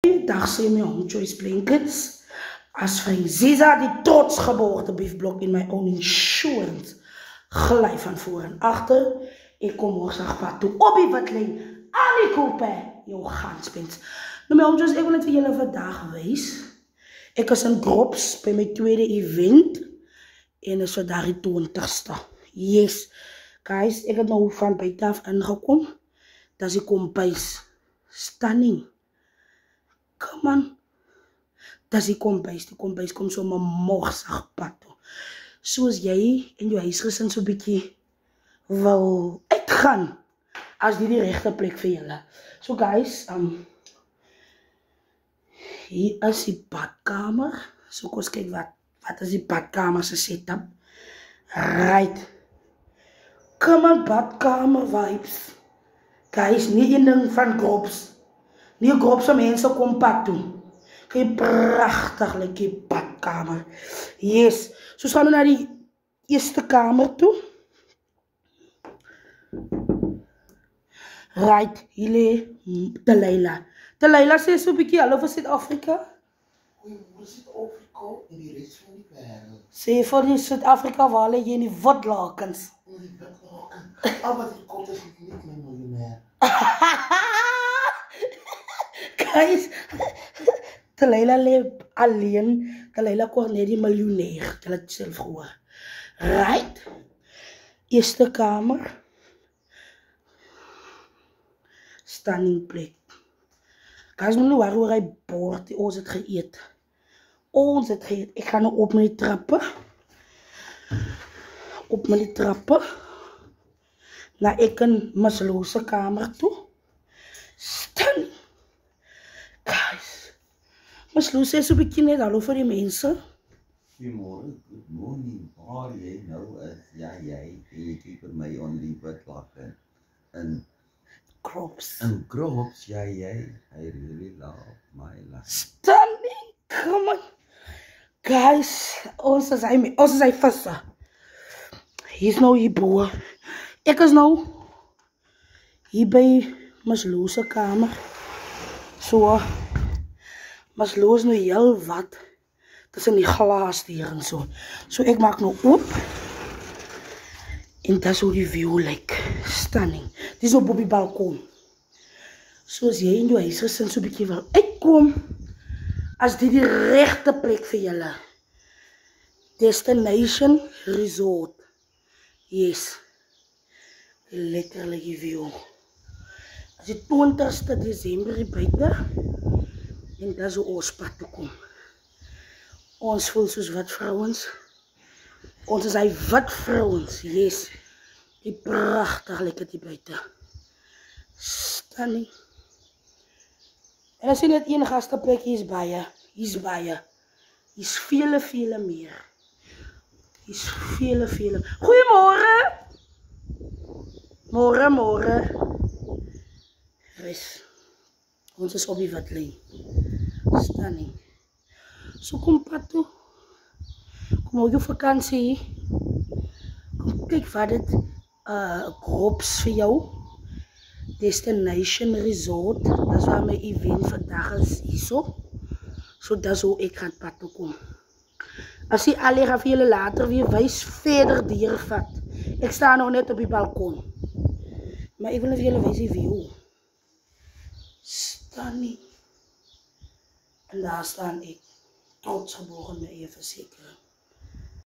Dag sê my home choice blankets. As vriend Ziza die trots geboorte biefblok in my own insurance. Glij van voor en achter. Ik kom morgenpad toe op die watlijn. Aan die koepe. Jou ganspins. Nou my home choice, ek wil net vir julle vandag wees. Ek is in Grops by my tweede event. En is vandag die 20ste. Yes. Guys, ek het nou van buiten af ingekom. Dat is die kompuis. Stunning. Come on. Dat is die kompuis. Die kompuis kom so my morsig pad toe. Soos jy en jou huisgesin so bietjie wil uitgaan. As die regte plek vir julle. So guys, hier is die badkamer. So kom ons kyk wat is die badkamer se setup. Right. Come on, badkamer vibes. Guys, nie een ding van Grops. Nie Gropse mense kom pad toe. Kyk pragtig lyk die badkamer. Yes. So gaan we na die eerste kamer toe. Right, hier lê Delilah. Delilah sê so 'n bietjie hallo vir Suid-Afrika. Hoe is Suid-Afrika en die res van die wêreld? Sê vir die Suid-Afrika waar lê jy in die witlakens. In die witlakens. Wat die kop is nie my miljonair. Guys, Delilah lê alleen. Delilah kon net die miljonair. Jy het self gehoor. Right? Eerste kamer. Stunning plek. Guys, moet nie worry oor hy bord. Ons het geëet. Ons het geëet. Ek gaan nou op met die trappe. Op met die trappe. Na ek in Masloose kamer toe. Stunning. Guys. Masloose is so 'n bietjie net hallo vir die mense. Goeiemôre, good morning. Waar jy nou is, ja jy kyk vir my on die witlaken. In Grops. In Grops, ja jy, I really love my life. Stunning, come on. Guys, ons is hy visse. Hier is nou hier boer. Ek is nou hier by Masloose kamer. So, Masloose nou heel wat tussen die glas hier en so. So ek maak nou oop. En dat is hoe die view lyk. Stunning. Dit is op die balkon. Soos jy in jou huisgesin so 'n bietjie wil uitkom, as dit die regte plek vir julle. Destination Resort. Yes. Letterlijk die view. As die 20ste Desember hier buite, en dat is hoe ons pad toe kom. Ons voel soos wat vrouens. Ons is hy wat vrouens, yes. Die prachtig lyk dit hier buite. Stunning. En as jy net een gasteplek, hier is baie. Hier is vele meer. Hier is vele. Goeiemôre. Môre. Res. Ons is op die watlyn. Stunning. So kom pad toe. Kom hou jou vakansie. Kom kyk wat dit Grops vir jou. Destination Resort. Dat is waar my event vandag is hierso. So dat is hoe ek gaan pad toe kom. As jy al gaan vir julle later weer wys verder diervat. Ek sta nog net op die balkon. Maar ek wil net vir julle wys die view. Stunning. En daar staan ek. Trots gebogen met eie versekering.